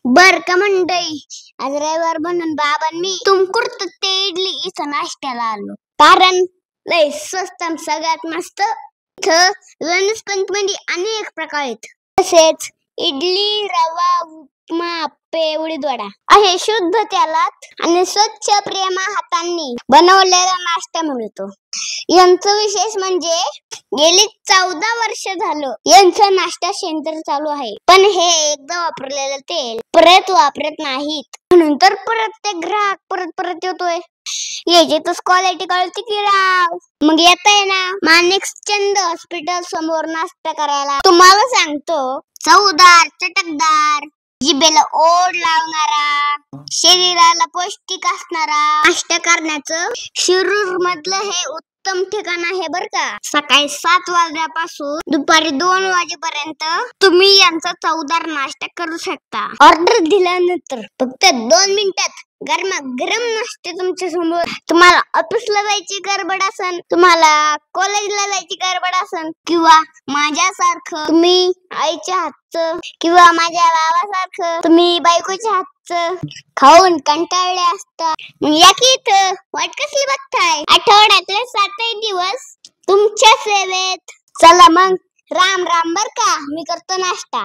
बर का मंडई, आज रविवार म्हणून बाबां मी तुमकुर्त ते इडली इथं नाश्त्याला आलो. कारण लय स्वस्त आणि सगळ्यात मस्त. इथं वनस्पतीमध्ये अनेक प्रकार आहेत. तसेच इडली, रवा, उपमा, आप्पे, उडीद वडा असे शुद्ध तेलात आणि स्वच्छ प्रेम हातांनी बनवलेला नाश्ता मिळतो. यांचं विशेष म्हणजे गेली 14 वर्ष झालं यांचं नाश्ता सेंटर चालू आहे. पण हे एकदा वापरलेलं तेल परत वापरत नाहीत, म्हणून तर प्रत्येक ग्राहक परत येतोय. याच्यातच क्वालिटी कळते की राव. मग येताय ना माणिकचंद हॉस्पिटल समोर नाश्ता करायला. तुम्हाला सांगतो, चवदार, चटकदार, जिभेला ओढ लावणारा, शरीराला पौष्टिक असणारा नाश्ता करण्याचं शिरूर मधलं हे उत्तम ठिकाण आहे बर का. सकाळी 7 वाजल्यापासून दुपारी 2 वाजेपर्यंत तुम्ही यांचा चवदार नाश्ता करू शकता. ऑर्डर दिल्यानंतर फक्त 2 मिनिटात गरमागरम नाश्ते तुमच्या समोर. तुम्हाला ऑफिसला जायची गडबड असन, तुम्हाला कॉलेजला जायची गडबड असन, किंवा माझ्यासारखं तुम्ही आईच्या हातचं किंवा माझ्या बाबासारखं तुम्ही बायकोच्या हातचं खाऊन कंटाळले असता, मग या की इथं. वाट कसली बघताय? आठवड्यातले 7 दिवस तुमच्या सेवेत. चला मग, राम राम बर का. मी करतो नाश्ता.